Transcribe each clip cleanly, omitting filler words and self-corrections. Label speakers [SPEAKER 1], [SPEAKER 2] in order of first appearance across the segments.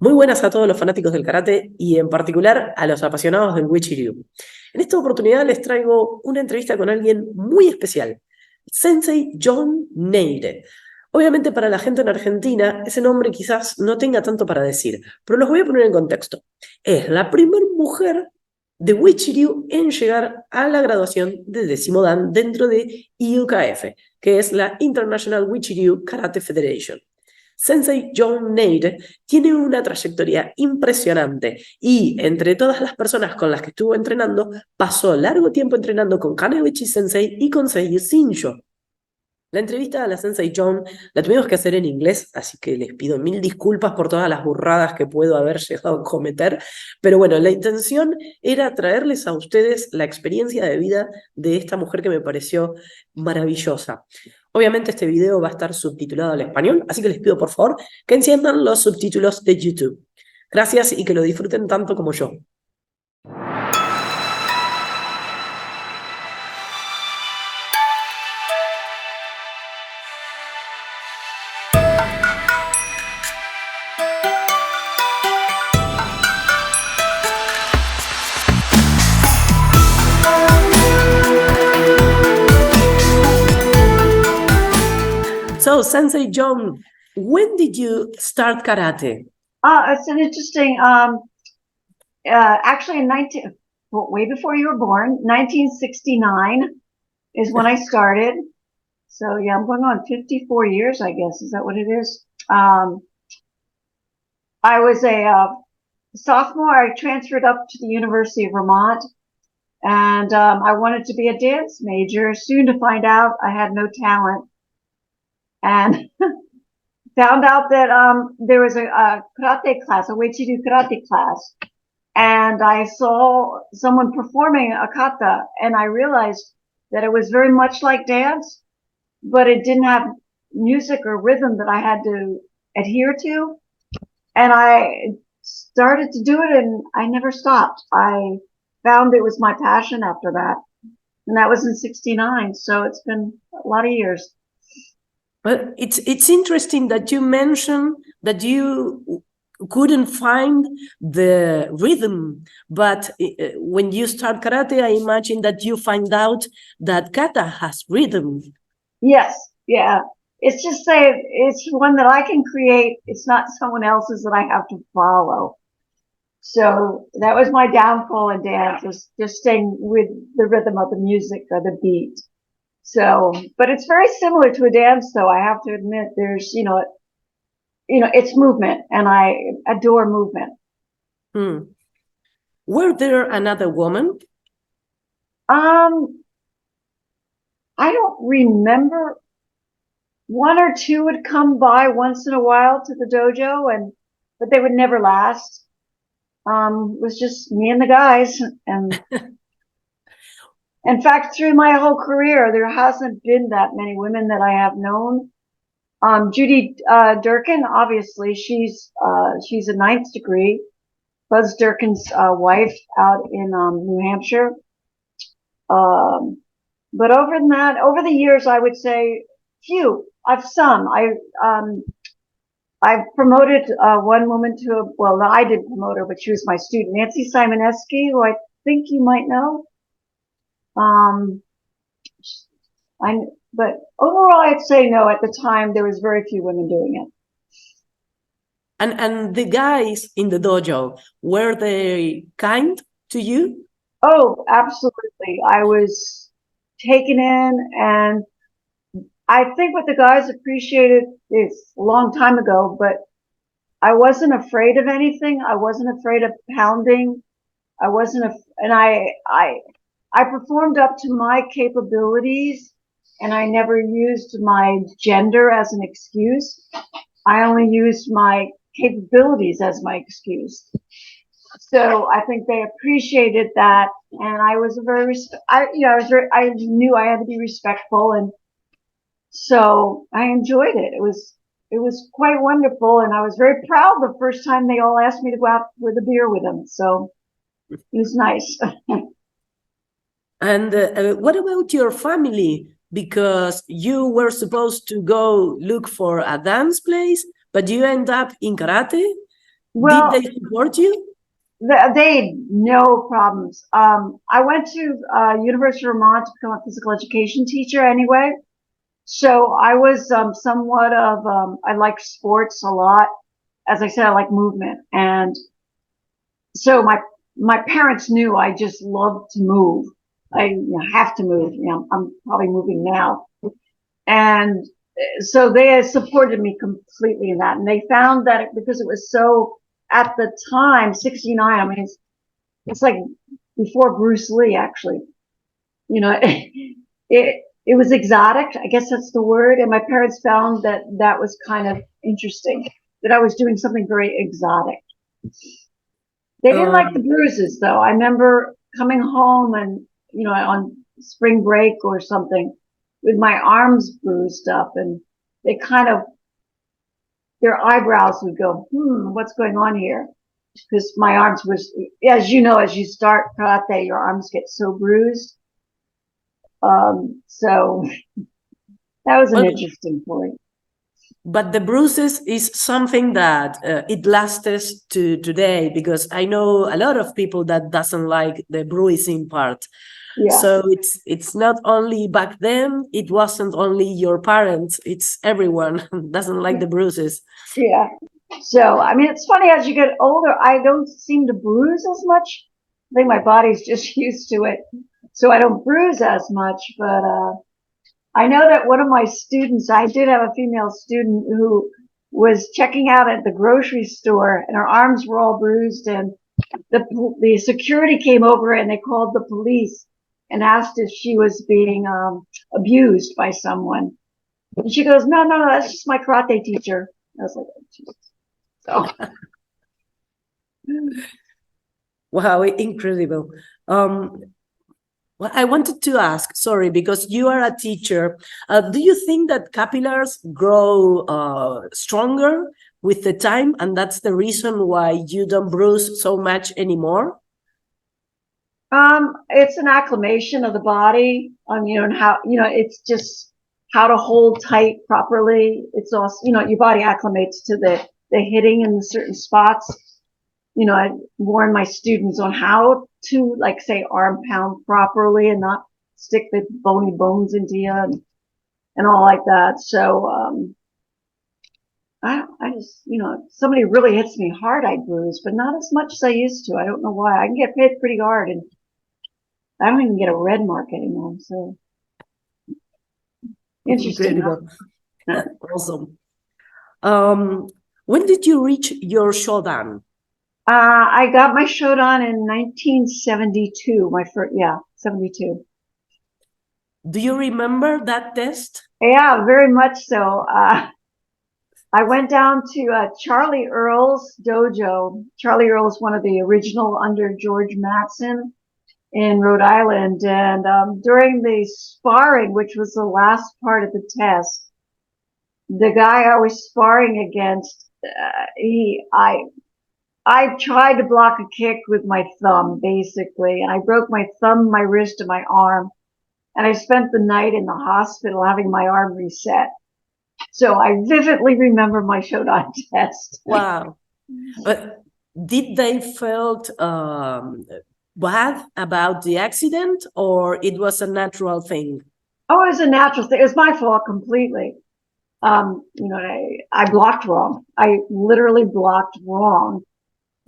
[SPEAKER 1] Muy buenas a todos los fanáticos del karate y en particular a los apasionados del Uechi-Ryu. En esta oportunidad les traigo una entrevista con alguien muy especial, Sensei Joan Neide. Obviamente para la gente en Argentina ese nombre quizás no tenga tanto para decir, pero los voy a poner en contexto. Es la primera mujer de Uechi-Ryu en llegar a la graduación de 10º Dan dentro de IUKF, que es la International Uechi-Ryu Karate Federation. Sensei Joan Neide tiene una trayectoria impresionante y entre todas las personas con las que estuvo entrenando, pasó largo tiempo entrenando con Kanyes Sensei y con Seiyu Shinjo. La entrevista a la Sensei Joan la tuvimos que hacer en inglés, así que les pido mil disculpas por todas las burradas que puedo haber llegado a cometer, pero bueno, la intención era traerles a ustedes la experiencia de vida de esta mujer que me pareció maravillosa. Obviamente este video va a estar subtitulado al español, así que les pido por favor que enciendan los subtítulos de YouTube. Gracias y que lo disfruten tanto como yo. So, Sensei Joan, when did you start karate?
[SPEAKER 2] It's an interesting, actually way before you were born, 1969 is when I started. So yeah, I'm going on 54 years, I guess. Is that what it is? I was a sophomore. I transferred up to the University of Vermont, and I wanted to be a dance major. Soon to find out I had no talent. And found out that there was a karate class, a Uechi-Ryu Karate class, and I saw someone performing a kata, and I realized that it was very much like dance, but it didn't have music or rhythm that I had to adhere to, and I started to do it, and I never stopped. I found it was my passion after that, and that was in '69, so it's been a lot of years.
[SPEAKER 1] But it's interesting that you mentioned that you couldn't find the rhythm, but when you start karate, I imagine that you find out that kata has rhythm.
[SPEAKER 2] Yes, yeah. It's just it's one that I can create. It's not someone else's that I have to follow. So that was my downfall in dance, was just staying with the rhythm of the music or the beat. So, but it's very similar to a dance, though. I have to admit, there's, it's movement, and I adore movement.
[SPEAKER 1] Were there another woman?
[SPEAKER 2] I don't remember. One or two would come by once in a while to the dojo, but they would never last. It was just me and the guys, and in fact, through my whole career, there hasn't been that many women that I have known. Judy Durkin, obviously, she's a 9th degree. Buzz Durkin's wife out in New Hampshire. But over the years, I would say few. I've promoted one woman I did promote her, but she was my student, Nancy Simoneski, who I think you might know. But overall, I'd say no. At the time, there was very few women doing it.
[SPEAKER 1] And the guys in the dojo, were they kind to you?
[SPEAKER 2] Oh, absolutely. I was taken in, and I think what the guys appreciated is a long time ago, but I wasn't afraid of anything. I wasn't afraid of pounding. I performed up to my capabilities, and I never used my gender as an excuse. I only used my capabilities as my excuse. So I think they appreciated that, and I was I knew I had to be respectful, and so I enjoyed it. It was quite wonderful, and I was very proud the first time they all asked me to go out with a beer with them. So it was nice.
[SPEAKER 1] And what about your family? Because you were supposed to go look for a dance place, but you end up in karate?
[SPEAKER 2] Well,
[SPEAKER 1] Did they support you?
[SPEAKER 2] they no problems. I went to University of Vermont to become a physical education teacher anyway. So I was somewhat of I like sports a lot. As I said, I like movement, and so my parents knew I just loved to move. I have to move. I'm probably moving now, and so they supported me completely in that. And they found that because it was so at the time, 69. I mean, it's like before Bruce Lee, actually. It was exotic. I guess that's the word. And my parents found that that was kind of interesting, that I was doing something very exotic. They didn't like the bruises, though. I remember coming home and, on spring break or something with my arms bruised up, and they kind of, their eyebrows would go, what's going on here? Because my arms was, as you know, as you start karate, your arms get so bruised. So that was an interesting point.
[SPEAKER 1] But the bruises is something that it lasts to today, because I know a lot of people that doesn't like the bruising part. Yeah. So it's not only back then, it wasn't only your parents, it's everyone doesn't like the bruises.
[SPEAKER 2] Yeah. So, I mean, it's funny, as you get older, I don't seem to bruise as much. I think my body's just used to it. So I don't bruise as much, but I know that one of my students, I did have a female student who was checking out at the grocery store, and her arms were all bruised, and the security came over and they called the police and asked if she was being abused by someone. And she goes, no, that's just my karate teacher. I was like, oh, Jesus. So.
[SPEAKER 1] Wow, incredible. Well, I wanted to ask, sorry, because you are a teacher, do you think that capillaries grow stronger with the time, and that's the reason why you don't bruise so much anymore?
[SPEAKER 2] It's an acclimation of the body, and how, it's just how to hold tight properly. It's also, your body acclimates to the hitting in certain spots. I warn my students on how to, like, say, arm pound properly and not stick the bony bones into you and all like that. So, I just, if somebody really hits me hard, I bruise, but not as much as I used to. I don't know why. I can get hit pretty hard, and I don't even get a red mark anymore. So interesting.
[SPEAKER 1] Huh? Awesome. When did you reach your Shodan?
[SPEAKER 2] I got my Shodan in 1972. My first, 72.
[SPEAKER 1] Do you remember that test?
[SPEAKER 2] Yeah, very much so. I went down to Charlie Earl's dojo. Charlie Earl is one of the original under George Mattson in Rhode Island. And during the sparring, which was the last part of the test, the guy I was sparring against, I tried to block a kick with my thumb, basically, and I broke my thumb, my wrist, and my arm. And I spent the night in the hospital having my arm reset. So I vividly remember my Shodan test.
[SPEAKER 1] Wow. But did they felt bad about the accident, or it was a natural thing?
[SPEAKER 2] Oh, it was a natural thing. It was my fault completely. I blocked wrong. I literally blocked wrong.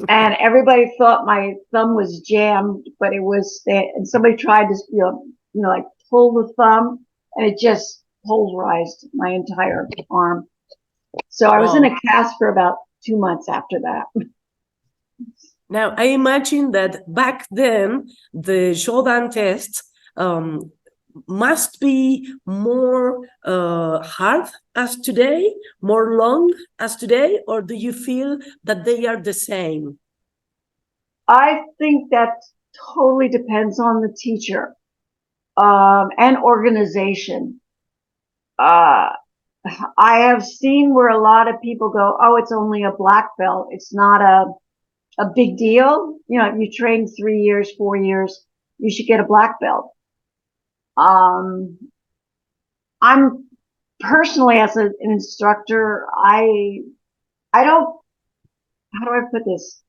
[SPEAKER 2] And everybody thought my thumb was jammed, but it was, and somebody tried to, like pull the thumb, and it just pulverized my entire arm. So I was in a cast for about 2 months after that.
[SPEAKER 1] Now, I imagine that back then, the Shodan tests must be more hard as today, more long as today, or do you feel that they are the same?
[SPEAKER 2] I think that totally depends on the teacher and organization. I have seen where a lot of people go, oh, it's only a black belt. It's not a big deal. You train 3 years, 4 years, you should get a black belt. I'm personally, as an instructor, I don't how do I put this?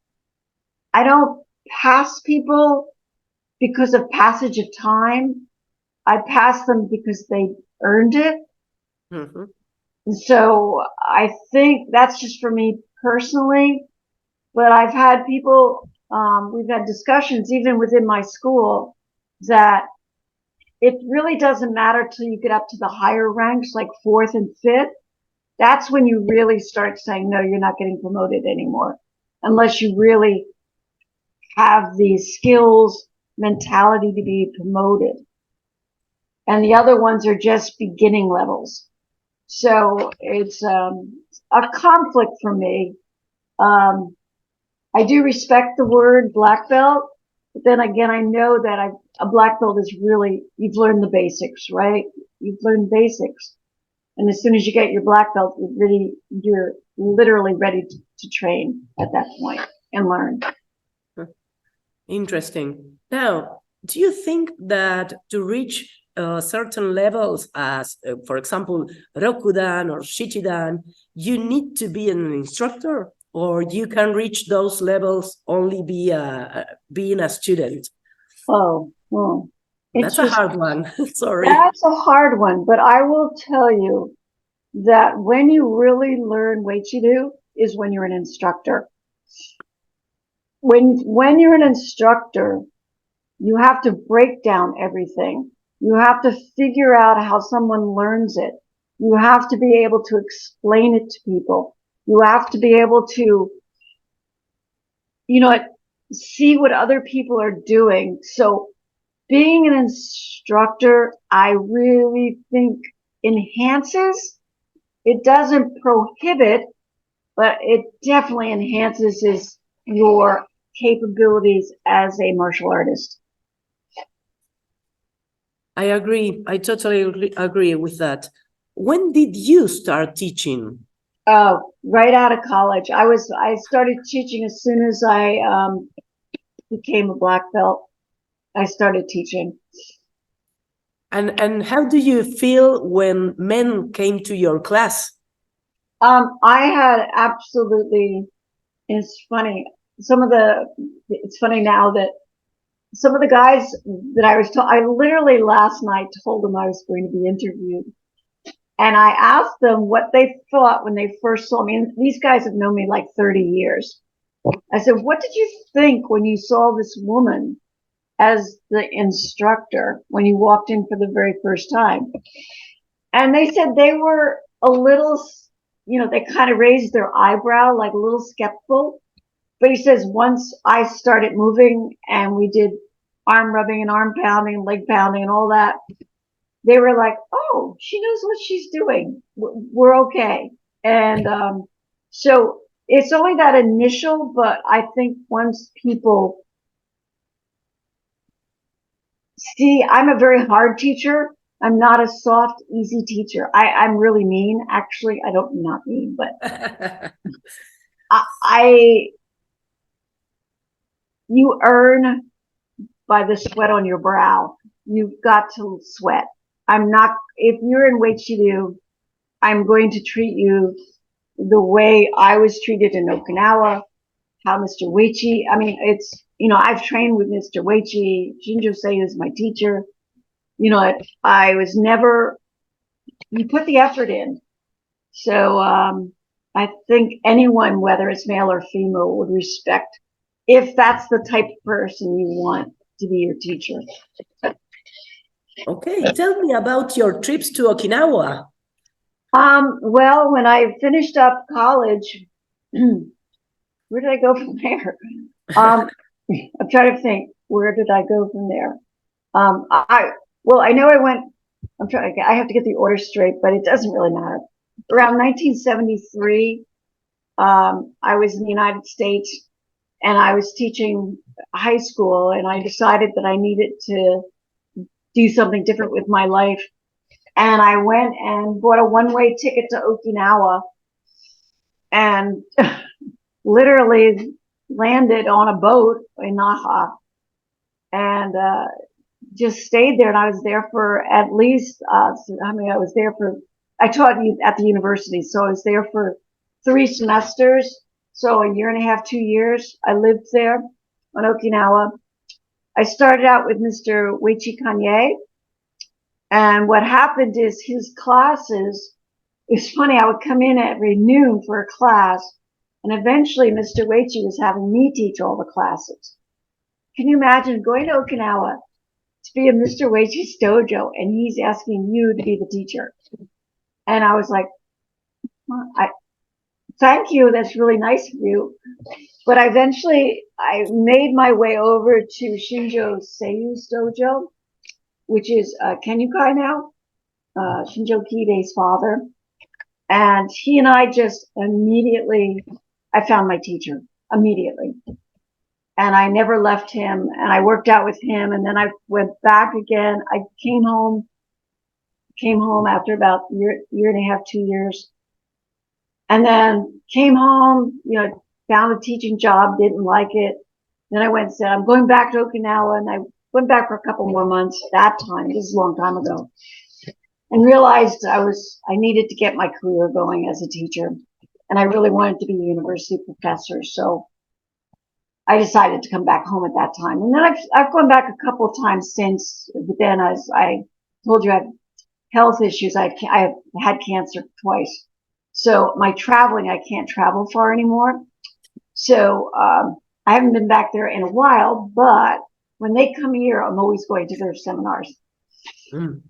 [SPEAKER 2] I don't pass people because of passage of time. I pass them because they earned it.
[SPEAKER 1] Mm-hmm.
[SPEAKER 2] And so I think that's just for me personally. But I've had people, we've had discussions even within my school that it really doesn't matter till you get up to the higher ranks, like fourth and fifth. That's when you really start saying, no, you're not getting promoted anymore, unless you really have the skills, mentality to be promoted. And the other ones are just beginning levels. So it's a conflict for me. I do respect the word black belt, but then again, I know that a black belt is really, you've learned the basics, right? You've learned basics. And as soon as you get your black belt, you're literally ready to train at that point and learn.
[SPEAKER 1] Interesting. Now, do you think that to reach certain levels as, for example, Rokudan or Shichidan, you need to be an instructor, or you can reach those levels only being a student?
[SPEAKER 2] Oh,
[SPEAKER 1] that's a hard one. Sorry.
[SPEAKER 2] That's a hard one, but I will tell you that when you really learn Uechi-Ryu is when you're an instructor. When you're an instructor, you have to break down everything. You have to figure out how someone learns it. You have to be able to explain it to people. You have to be able to, see what other people are doing. So being an instructor, I really think enhances. It doesn't prohibit, but it definitely enhances your capabilities as a martial artist.
[SPEAKER 1] I agree. I totally agree with that. When did you start teaching?
[SPEAKER 2] Right out of college. I started teaching as soon as I became a black belt. I started teaching.
[SPEAKER 1] And how do you feel when men came to your class?
[SPEAKER 2] I had absolutely, it's funny. It's funny now that some of the guys that I literally last night told them I was going to be interviewed. And I asked them what they thought when they first saw me. And these guys have known me like 30 years. I said, what did you think when you saw this woman as the instructor when you walked in for the very first time? And they said they were a little, they kind of raised their eyebrow, like a little skeptical. But he says, once I started moving and we did arm rubbing and arm pounding and leg pounding and all that, they were like, oh, she knows what she's doing. We're okay. And so it's only that initial, but I think once people see, I'm a very hard teacher. I'm not a soft, easy teacher. I'm really mean. Actually, I don't, not mean, but you earn by the sweat on your brow. You've got to sweat. If you're in Uechi-Ryu, I'm going to treat you the way I was treated in Okinawa, how Mr. Uechi, I've trained with Mr. Uechi, Shinjo Seiyu is my teacher. I was never, you put the effort in. So, I think anyone, whether it's male or female, would respect if that's the type of person you want to be your teacher.
[SPEAKER 1] Okay, tell me about your trips to Okinawa.
[SPEAKER 2] Well, when I finished up college, where did I go from there? I'm trying to think, where did I go from there? I know I went, I have to get the order straight, but it doesn't really matter. Around 1973, I was in the United States and I was teaching high school, and I decided that I needed to do something different with my life. And I went and bought a one-way ticket to Okinawa and literally landed on a boat in Naha and just stayed there. And I was there for at least, I taught at the university, so I was there for 3 semesters. So a year and a half, 2 years, I lived there on Okinawa. I started out with Mr. Uechi Kanei. And what happened is his classes, it's funny, I would come in every noon for a class, and eventually Mr. Uechi was having me teach all the classes. Can you imagine going to Okinawa to be in Mr. Uechi's dojo, and he's asking you to be the teacher? And I was like, well, thank you, that's really nice of you. But eventually I made my way over to Shinjo Seiyu's dojo, which is Kenyukai now, Shinjo Kiide's father. And he and I just immediately, I found my teacher immediately. And I never left him, and I worked out with him, and then I went back again. I came home after about a year and a half, 2 years. And then came home, found a teaching job, didn't like it. Then I went and said, I'm going back to Okinawa, and I went back for a couple more months that time. This is a long time ago. And realized I needed to get my career going as a teacher. And I really wanted to be a university professor. So I decided to come back home at that time. And then I've gone back a couple of times since, but then as I told you, I have health issues. I've had cancer twice. So my traveling, I can't travel far anymore. So I haven't been back there in a while, but when they come here, I'm always going to their seminars.
[SPEAKER 1] Mm.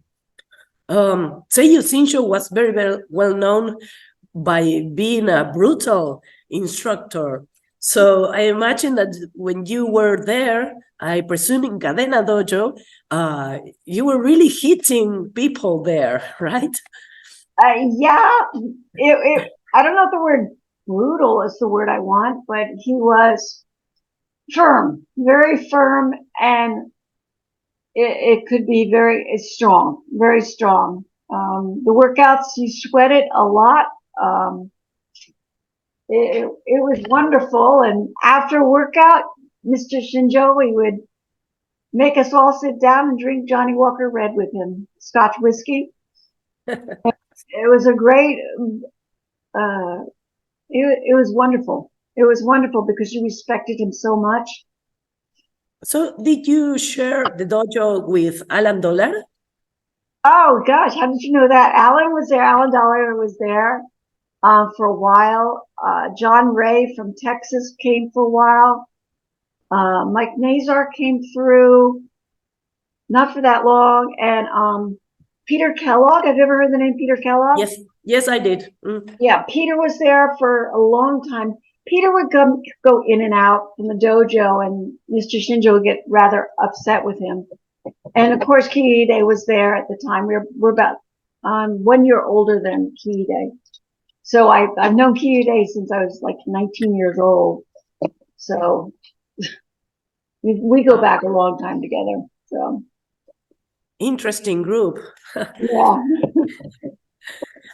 [SPEAKER 1] Seiyu Shinjo was very, very well known by being a brutal instructor. So I imagine that when you were there, I presume in Cadena Dojo, you were really hitting people there, right?
[SPEAKER 2] Yeah, I don't know if the word brutal is the word I want, but he was firm, very firm, and it could be very strong, very strong. The workouts, you sweated a lot. It was wonderful. And after a workout, Mr. Shinjo, he would make us all sit down and drink Johnny Walker Red with him, Scotch whiskey. It was a great, it was wonderful. It was wonderful because you respected him so much.
[SPEAKER 1] So did you share the dojo with Alan Dollar?
[SPEAKER 2] Oh gosh, how did you know that? Alan was there. Alan Dollar was there for a while. John Ray from Texas came for a while. Mike Nazar came through, not for that long. And Peter Kellogg, have you ever heard the name Peter Kellogg?
[SPEAKER 1] Yes, I did. Mm.
[SPEAKER 2] Yeah, Peter was there for a long time. Peter would go in and out from the dojo, and Mr. Shinjo would get rather upset with him. And of course, Kiide was there at the time. We're about 1 year older than Kiide. So I've known Kiide since I was like 19 years old. So we go back a long time together. So
[SPEAKER 1] interesting group.
[SPEAKER 2] Yeah.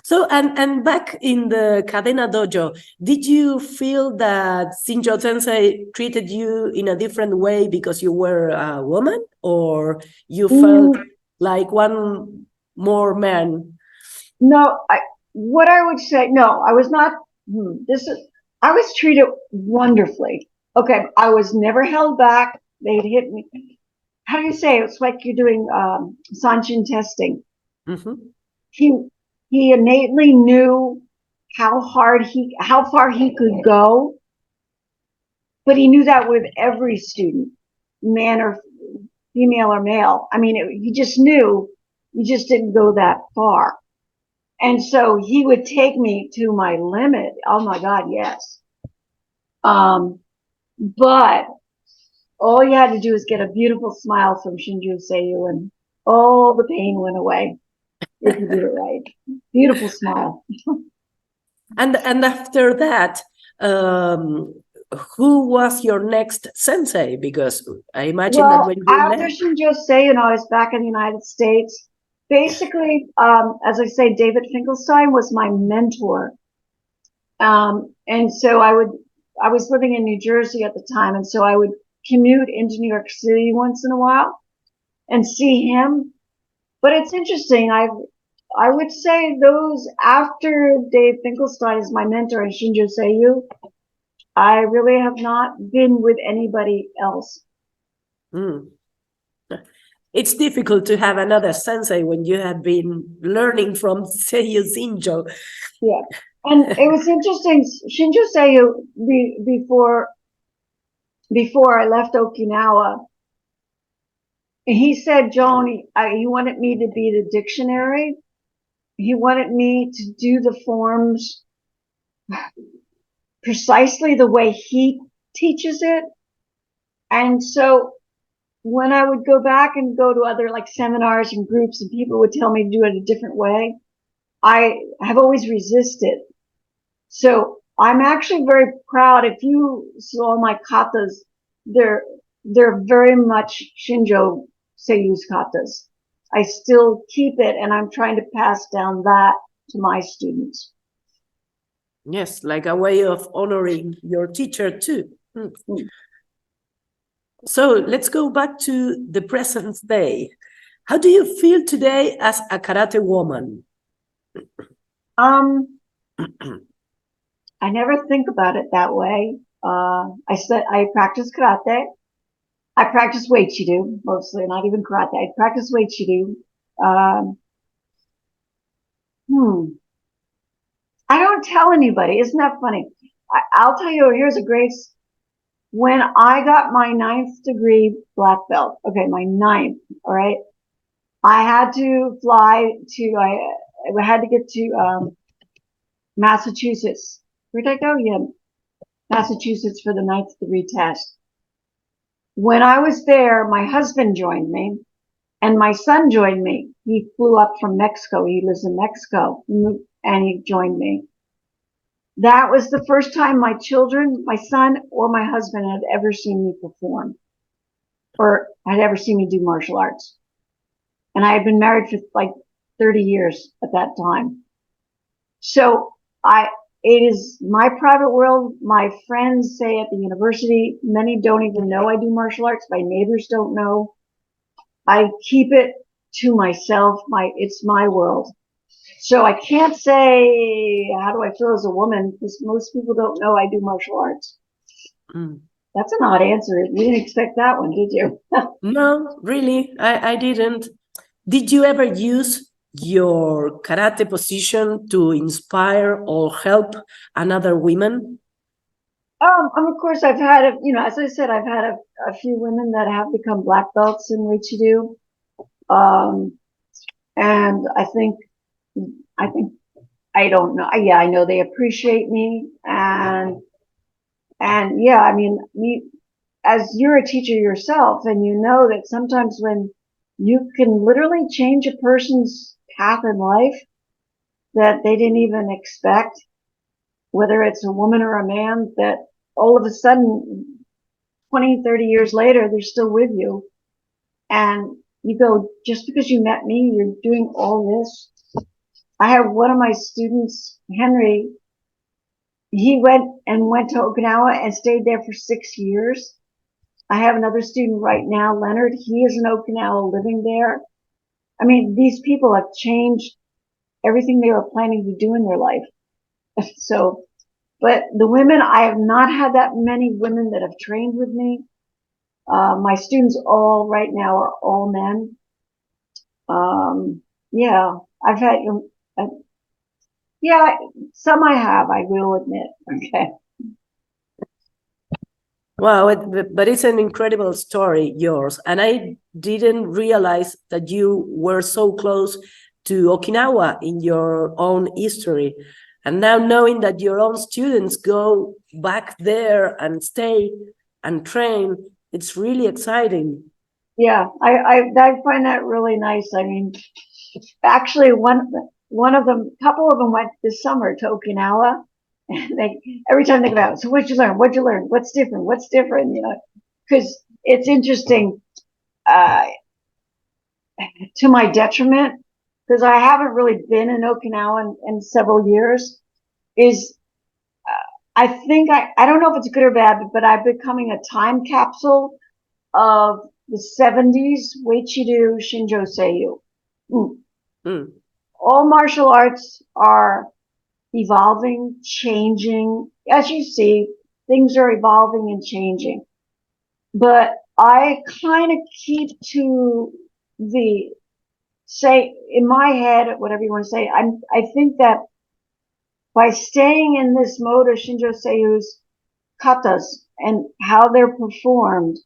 [SPEAKER 1] So, and back in the Cadena Dojo, did you feel that Shinjo Sensei treated you in a different way because you were a woman, or you felt like one more man?
[SPEAKER 2] No, what I would say, no, I was not, I was treated wonderfully. Okay, I was never held back. They'd hit me. How do you say it? It's like you're doing Sanchin testing.
[SPEAKER 1] Mm-hmm.
[SPEAKER 2] He innately knew how far he could go, but he knew that with every student, man or female or male. I mean, he just knew you just didn't go that far. And so he would take me to my limit. Oh my God, yes. But all you had to do was get a beautiful smile from Shinjo Seiyu, and all the pain went away. If you did it right. Beautiful smile.
[SPEAKER 1] And after that, who was your next sensei? Because I imagine that when you
[SPEAKER 2] after
[SPEAKER 1] left...
[SPEAKER 2] Shinjo Seiyu, I was back in the United States. Basically, as I say, David Finkelstein was my mentor. And so I was living in New Jersey at the time, and so I would commute into New York City once in a while and see him. But it's interesting, I would say those after Dave Finkelstein is my mentor and Shinjo Seiyu, I really have not been with anybody else.
[SPEAKER 1] Mm. It's difficult to have another sensei when you have been learning from Seiyu Shinjo.
[SPEAKER 2] Yeah. And it was interesting. Shinjo Seiyu, before I left Okinawa, he said, Joan, he wanted me to be the dictionary. He wanted me to do the forms precisely the way he teaches it. And so when I would go back and go to other like seminars and groups and people would tell me to do it a different way, I have always resisted. So I'm actually very proud. If you saw my katas, they're very much Shinjo Seiyu's katas. I still keep it, and I'm trying to pass down that to my students.
[SPEAKER 1] Yes, like a way of honoring your teacher too. Mm. So let's go back to the present day. How do you feel today as a karate woman?
[SPEAKER 2] I never think about it that way. I practice karate. I practice Uechi-Ryu mostly, not even karate. I practice Uechi-Ryu. I don't tell anybody. Isn't that funny? I'll tell you, here's a great, when I got my 9th degree black belt, okay, my 9th, all right, I had to fly to, I had to get to Massachusetts. Where'd I go? Yeah, Massachusetts for the 9th degree test. When I was there, my husband joined me and my son joined me. He flew up from Mexico. He lives in Mexico, and he joined me. That was the first time my children, my son or my husband had ever seen me perform or had ever seen me do martial arts. And I had been married for like 30 years at that time. So it is my private world. My friends say at the university, many don't even know I do martial arts. My neighbors don't know. I keep it to myself. It's my world. So I can't say, how do I feel as a woman? Because most people don't know I do martial arts. Mm. That's an odd answer. You didn't expect that one, did you?
[SPEAKER 1] No, really, I didn't. Did you ever use your karate position to inspire or help another women?
[SPEAKER 2] Of course, I've had, as I said, I've had a few women that have become black belts in Uechi-Ryu. And I think, I don't know. Yeah, I know they appreciate me. And yeah, I mean, as you're a teacher yourself, and you know that sometimes when you can literally change a person's path in life that they didn't even expect, whether it's a woman or a man, that all of a sudden 20, 30 years later, they're still with you. And you go, just because you met me, you're doing all this. I have one of my students, Henry, he went to Okinawa and stayed there for 6 years. I have another student right now, Leonard. He is in Okinawa living there. I mean, these people have changed everything they were planning to do in their life. So, but the women, I have not had that many women that have trained with me. My students all right now are all men. Yeah, I've had, yeah, some I have, I will admit. Okay.
[SPEAKER 1] Wow, but it's an incredible story, yours. And I didn't realize that you were so close to Okinawa in your own history. And now knowing that your own students go back there and stay and train, it's really exciting.
[SPEAKER 2] Yeah, I find that really nice. I mean, actually, one of them, a couple of them went this summer to Okinawa. And every time they go out, so what'd you learn? What'd you learn? What's different? What's different? You know, because it's interesting, to my detriment, because I haven't really been in Okinawa in several years, is I think I don't know if it's good or bad, but I'm becoming a time capsule of the 70s Uechi-Ryu Shinjo Seiyu. All martial arts are evolving, changing. As you see, things are evolving and changing. But I kind of keep to the, say, in my head, whatever you want to say, I think that by staying in this mode of Shinjo Seiyu's katas and how they're performed,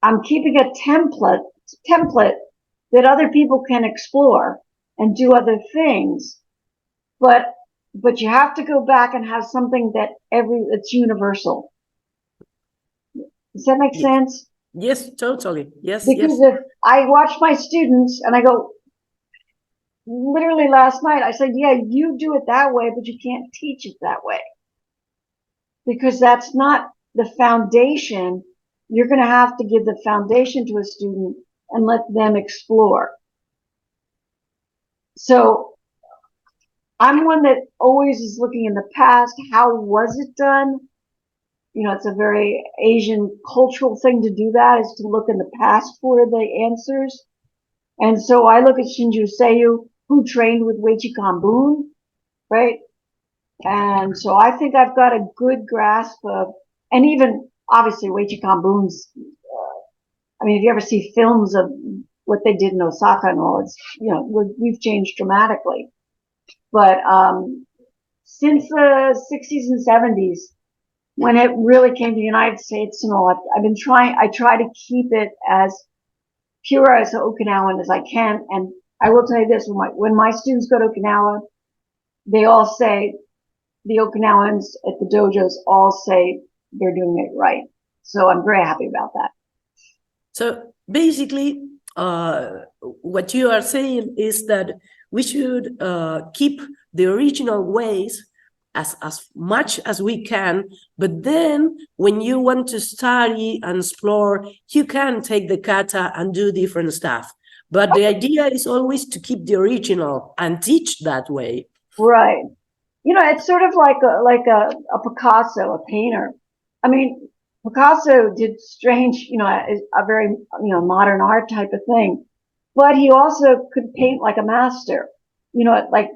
[SPEAKER 2] I'm keeping a template that other people can explore and do other things. But you have to go back and have something that's universal. Does that make sense?
[SPEAKER 1] Yes, totally. Yes,
[SPEAKER 2] because
[SPEAKER 1] yes.
[SPEAKER 2] if I watch my students and I go, literally last night, I said, yeah, you do it that way, but you can't teach it that way. Because that's not the foundation. You're going to have to give the foundation to a student and let them explore. So I'm one that always is looking in the past. How was it done? You know, it's a very Asian cultural thing to do that, is to look in the past for the answers. And so I look at Shinjo Seiyu, who trained with Uechi Kanei, right? And so I think I've got a good grasp of, and even obviously Uechi Kanei's, I mean, if you ever see films of what they did in Osaka and all, it's, you know, we've changed dramatically. But since the 60s and 70s, when it really came to the United States and all, I try to keep it as pure as Okinawan as I can. And I will tell you this, when my students go to Okinawa, they all say, the Okinawans at the dojos all say they're doing it right. So I'm very happy about that.
[SPEAKER 1] So basically, what you are saying is that we should keep the original ways as much as we can, but then when you want to study and explore, you can take the kata and do different stuff. But the idea is always to keep the original and teach that way.
[SPEAKER 2] Right. You know, it's sort of like a Picasso, a painter. I mean, Picasso did strange, you know, a very, you know, modern art type of thing, but he also could paint like a master, you know, like,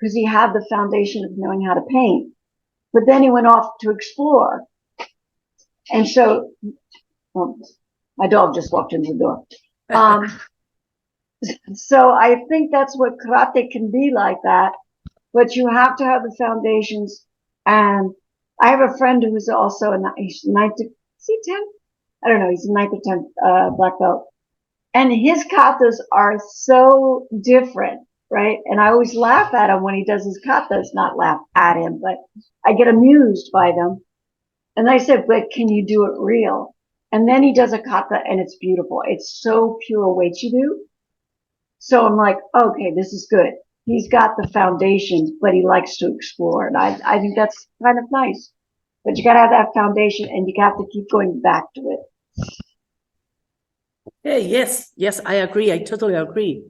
[SPEAKER 2] because he had the foundation of knowing how to paint. But then he went off to explore. And so, my dog just walked into the door. So I think that's what karate can be like that. But you have to have the foundations. And I have a friend who's also he's 9th to, is he 10? I don't know. He's a 9th or 10th black belt. And his katas are so different. Right. And I always laugh at him when he does his katas, not laugh at him, but I get amused by them. And I said, but can you do it real? And then he does a kata and it's beautiful. It's so pure uechiryu. So I'm like, okay, this is good. He's got the foundation, but he likes to explore. And I think that's kind of nice. But you got to have that foundation and you have to keep going back to it.
[SPEAKER 1] Hey, yes, I agree. I totally agree.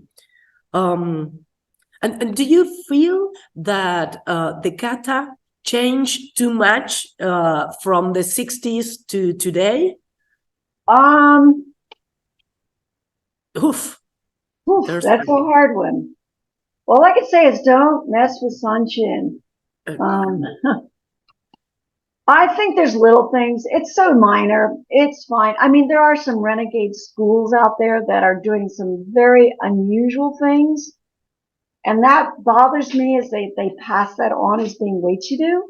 [SPEAKER 1] And do you feel that the kata changed too much from the 60s to today?
[SPEAKER 2] Oof, that's a hard one. All I can say is don't mess with Sanchin. I think there's little things. It's so minor. It's fine. I mean, there are some renegade schools out there that are doing some very unusual things. And that bothers me as they pass that on as being uechiryu.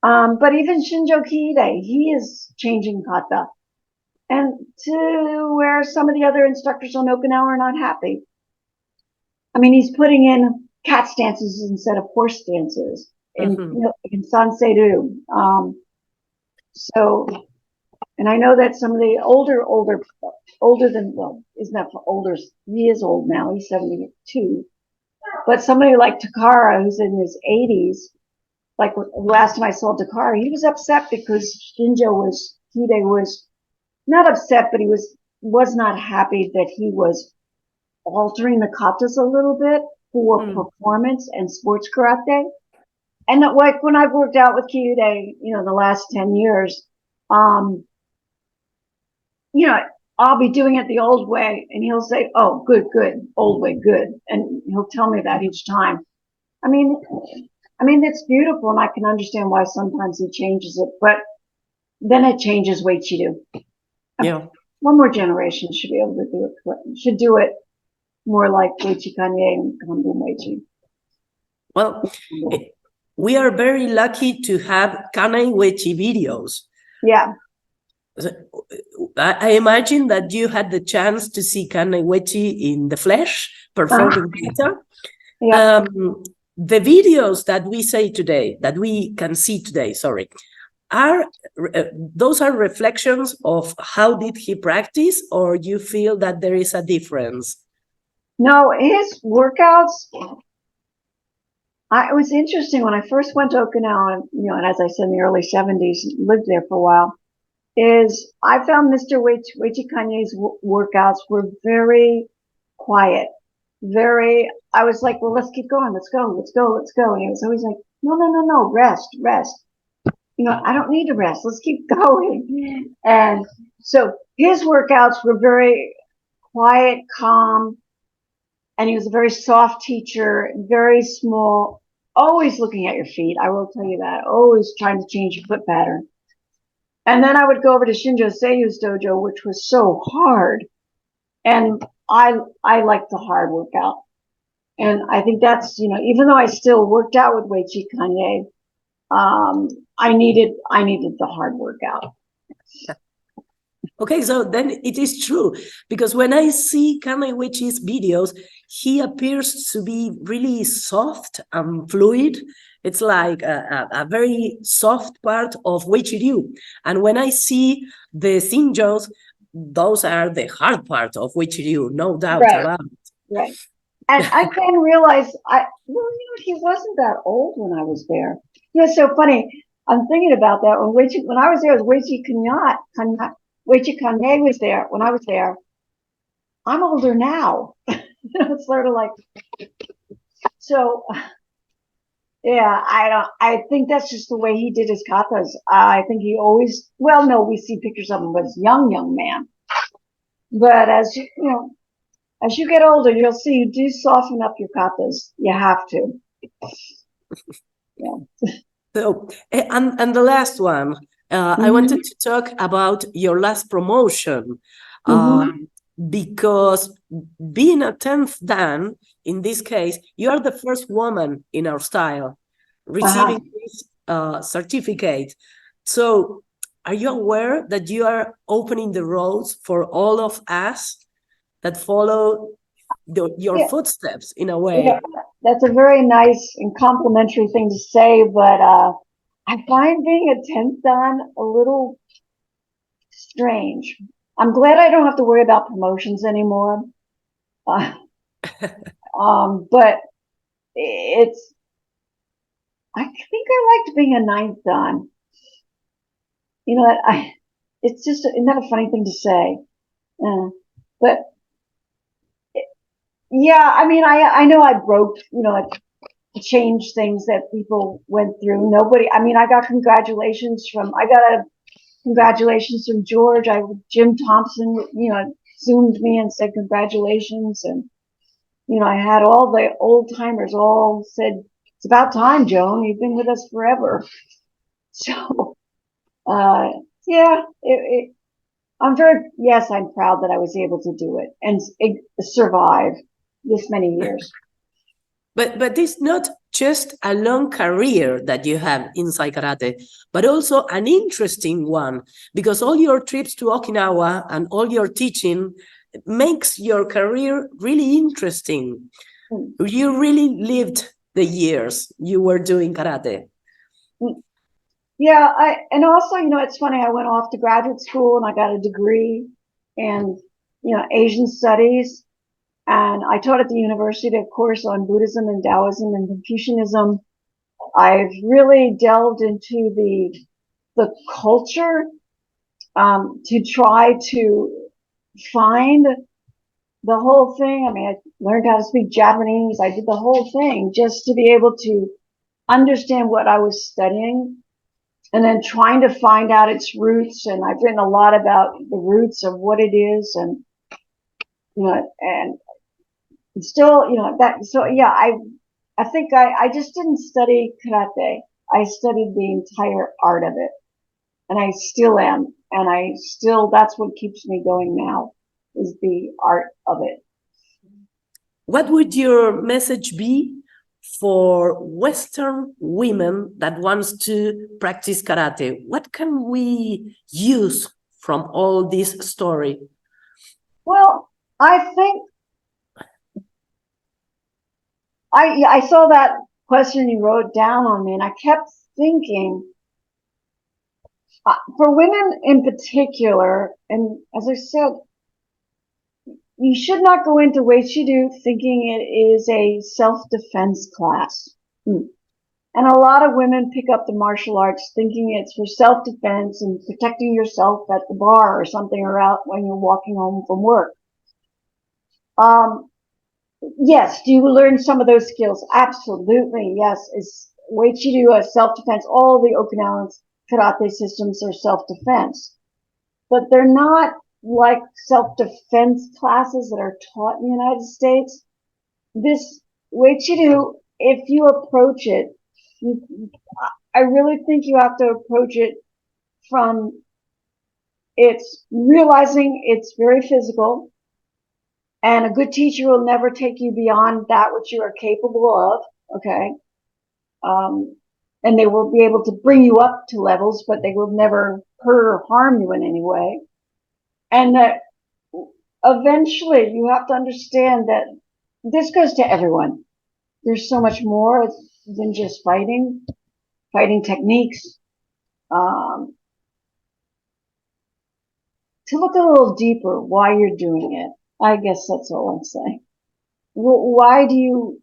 [SPEAKER 2] But even Shinjo Seiyu, he is changing kata. And to where some of the other instructors on Okinawa are not happy. I mean, he's putting in cat stances instead of horse stances in Sanseiru. So, and I know that some of the older than, well, isn't that for older? He is old now. He's 72. But somebody like Takara, who's in his 80s, like last time I saw Takara, he was upset because Hide was not upset, but he was not happy that he was altering the katas a little bit for performance and sports karate. And like when I've worked out with Kyude, you know, the last 10 years, you know, I'll be doing it the old way and he'll say, oh, good, old way, good. And he'll tell me that each time. I mean, I mean, it's beautiful, and I can understand why sometimes he changes it, but then it changes Uechi-Ryu.
[SPEAKER 1] Yeah.
[SPEAKER 2] One more generation should be able to do it. Should do it more like Uechi Kanei and Kanbu Uechi.
[SPEAKER 1] Well, we are very lucky to have Kanei Uechi videos.
[SPEAKER 2] Yeah.
[SPEAKER 1] I imagine that you had the chance to see Kanei Uechi in the flesh performing Kata.
[SPEAKER 2] Yeah.
[SPEAKER 1] The videos that we can see today, are those are reflections of how did he practice, or you feel that there is a difference?
[SPEAKER 2] No, his workouts. It was interesting when I first went to Okinawa, and as I said, in the early 70s, lived there for a while. I found Mr. Uechi Kanei's workouts were very quiet. I was like, well, let's keep going. Let's go. And he was always like, no, rest. I don't need to rest. Let's keep going. And so his workouts were very quiet, calm, and he was a very soft teacher, very small, always looking at your feet. I will tell you that, always trying to change your foot pattern. And then I would go over to Shinjo Seiyu's dojo, which was so hard. And I liked the hard workout. And I think that's, even though I still worked out with Uechi Kanei, I needed the hard workout.
[SPEAKER 1] Okay, so then it is true, because when I see Kanei Uechi's videos, he appears to be really soft and fluid. It's like a very soft part of Uechi-Ryu. And when I see the Xinqius, those are the hard part of Uechi-Ryu, no doubt about it.
[SPEAKER 2] Right. And I then realized, he wasn't that old when I was there. It's so funny. I'm thinking about that. When I was there, it was Uechi Kanei was there. When I was there, I'm older now. It's sort of like, so, yeah, I think that's just the way he did his katas. I think he always, we see pictures of him as young man. But as you get older, you'll see you do soften up your katas. You have to. Yeah.
[SPEAKER 1] So, and the last one, I wanted to talk about your last promotion, because being a 10th Dan, in this case, you are the first woman in our style receiving this certificate. So are you aware that you are opening the roads for all of us that follow your footsteps in a way?
[SPEAKER 2] Yeah, that's a very nice and complimentary thing to say, but I find being a 10th Dan a little strange. I'm glad I don't have to worry about promotions anymore. But I think I liked being a 9th Dan. It's just not a funny thing to say. But yeah, I mean, I know I broke, I changed things that people went through. I got congratulations from George. Jim Thompson, Zoomed me and said congratulations. And, I had all the old timers all said, it's about time, Joan, you've been with us forever. So, yeah, I'm proud that I was able to do it and survive this many years.
[SPEAKER 1] But it's not just a long career that you have inside karate, but also an interesting one, because all your trips to Okinawa and all your teaching makes your career really interesting. You really lived the years you were doing karate.
[SPEAKER 2] Yeah, and also, it's funny, I went off to graduate school and I got a degree in, Asian studies. And I taught at the university, of course, on Buddhism and Taoism and Confucianism. I've really delved into the culture to try to find the whole thing. I mean, I learned how to speak Japanese. I did the whole thing just to be able to understand what I was studying, and then trying to find out its roots. And I've written a lot about the roots of what it is, and and still, so yeah, I think I just didn't study karate. I studied the entire art of it. And I still am. And that's what keeps me going now, is the art of it.
[SPEAKER 1] What would your message be for Western women that wants to practice karate? What can we use from all this story?
[SPEAKER 2] Well, I think I saw that question you wrote down on me, and I kept thinking, for women in particular, and as I said, you should not go into Uechi-Ryu thinking it is a self-defense class. And a lot of women pick up the martial arts thinking it's for self-defense and protecting yourself at the bar or something, or out when you're walking home from work. Yes, do you learn some of those skills? Absolutely, yes. Is Uechi-Ryu a self-defense? All the Okinawan karate systems are self-defense. But they're not like self-defense classes that are taught in the United States. This Uechi-Ryu, if you approach it, I really think you have to approach it from it's realizing it's very physical, and a good teacher will never take you beyond that which you are capable of, okay? And they will be able to bring you up to levels, but they will never hurt or harm you in any way. And that eventually you have to understand that this goes to everyone. There's so much more than just fighting techniques. To look a little deeper why you're doing it. I guess that's all I'm saying. Why do you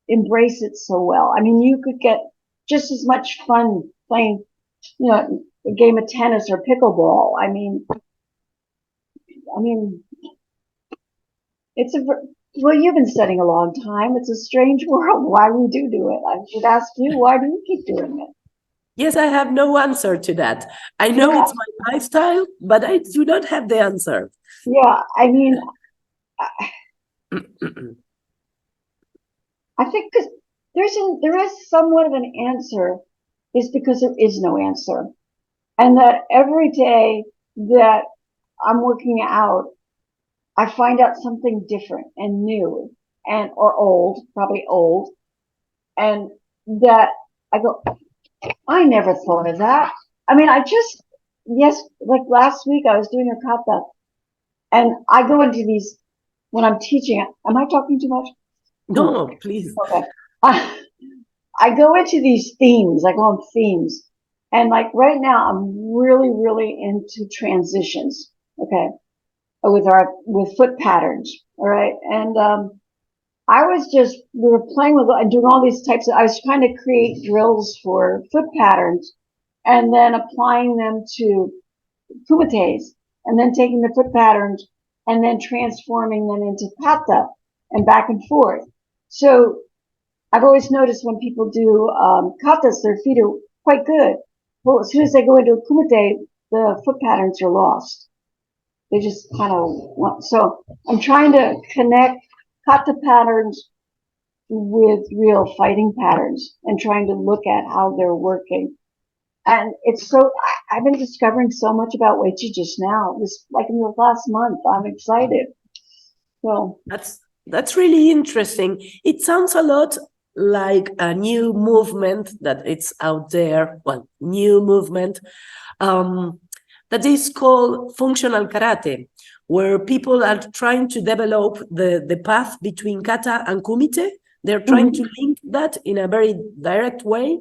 [SPEAKER 2] embrace it so well? I mean, you could get just as much fun playing, a game of tennis or pickleball. I mean, well, you've been studying a long time. It's a strange world. Why we do it? I should ask you, why do you keep doing it?
[SPEAKER 1] Yes, I have no answer to that. I know it's my lifestyle, but I do not have the answer.
[SPEAKER 2] Yeah, I mean, I think because there is somewhat of an answer, is because there is no answer. And that every day that I'm working out, I find out something different and new or old, probably old. And that I go, I never thought of that. I mean, like last week I was doing a kata, and I go into these, when I'm teaching, am I talking too much?
[SPEAKER 1] No, please.
[SPEAKER 2] Okay. I go into these themes, I call them themes. And like right now, I'm really, really into transitions, okay, with foot patterns, all right? And we were playing with and doing all these I was trying to create drills for foot patterns and then applying them to kumites and then taking the foot patterns and then transforming them into kata and back and forth. So I've always noticed when people do katas, their feet are quite good. Well, as soon as they go into a kumite, the foot patterns are lost. They just kind of so I'm trying to connect kata patterns with real fighting patterns and trying to look at how they're working. And I've been discovering so much about Uechi just now, like in the last month. I'm excited. So
[SPEAKER 1] that's really interesting. It sounds a lot like a new movement that it's out there. Well, new movement that is called functional karate, where people are trying to develop the path between kata and kumite. They're trying to link that in a very direct way.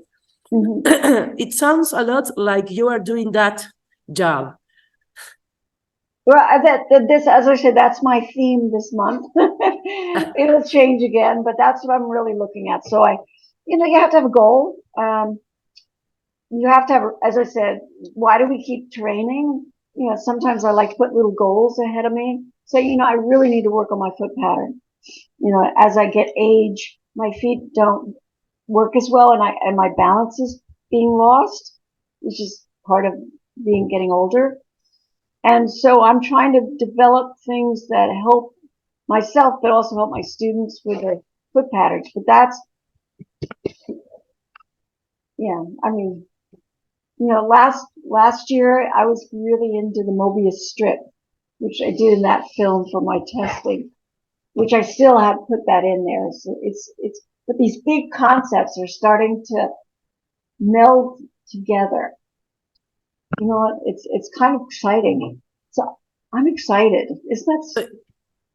[SPEAKER 1] It sounds a lot like you are doing that job.
[SPEAKER 2] Well, as I said, that's my theme this month. It'll change again, but that's what I'm really looking at. So you have to have a goal. You have to have, as I said, why do we keep training? Sometimes I like to put little goals ahead of me. So, I really need to work on my foot pattern. As I get age, my feet don't work as well, and my balance is being lost, which is part of getting older. And so I'm trying to develop things that help myself, but also help my students with their foot patterns. But Yeah, I mean, last year I was really into the Mobius strip, which I did in that film for my testing, which I still have put that in there. So but these big concepts are starting to meld together. You know what? It's kind of exciting. So I'm excited. Isn't that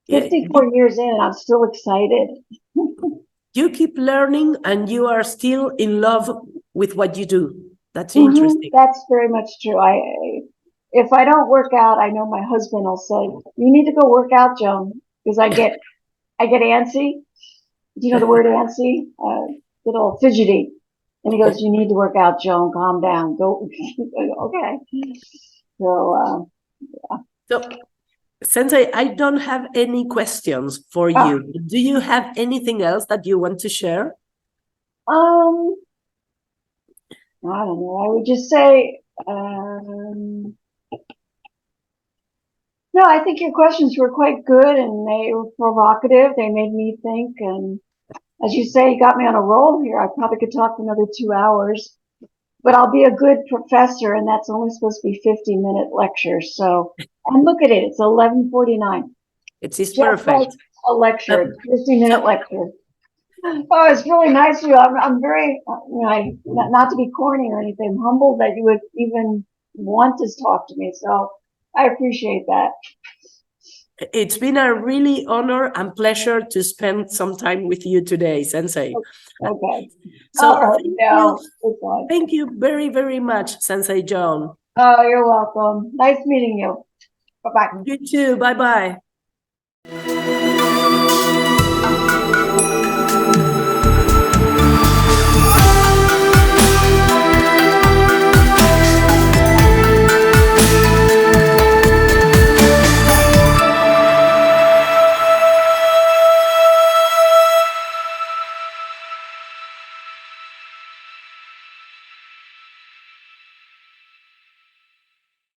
[SPEAKER 2] 54 years in, I'm still excited.
[SPEAKER 1] You keep learning and you are still in love with what you do. That's interesting.
[SPEAKER 2] That's very much true. If I don't work out, I know my husband will say, "You need to go work out, Joan," because I get antsy. Do you know the word antsy? Little fidgety. And he goes, "You need to work out, Joan. Calm down. Go." Okay. So,
[SPEAKER 1] yeah. So, Sensei, I don't have any questions for you. Do you have anything else that you want to share?
[SPEAKER 2] I don't know. I would just say, no, I think your questions were quite good and they were provocative. They made me think. And as you say, you got me on a roll here. I probably could talk for another 2 hours, but I'll be a good professor, and that's only supposed to be 50-minute lectures. So, and look at it. It's 11:49.
[SPEAKER 1] It's perfect.
[SPEAKER 2] Like a lecture, 50-minute lecture. Oh, it's really nice of you. I'm very, not to be corny or anything, I'm humbled that you would even want to talk to me. So I appreciate that.
[SPEAKER 1] It's been a really honor and pleasure to spend some time with you today, Sensei.
[SPEAKER 2] Okay.
[SPEAKER 1] So thank you very, very much, Sensei Joan.
[SPEAKER 2] Oh, you're welcome. Nice meeting you. Bye-bye.
[SPEAKER 1] You too. Bye-bye.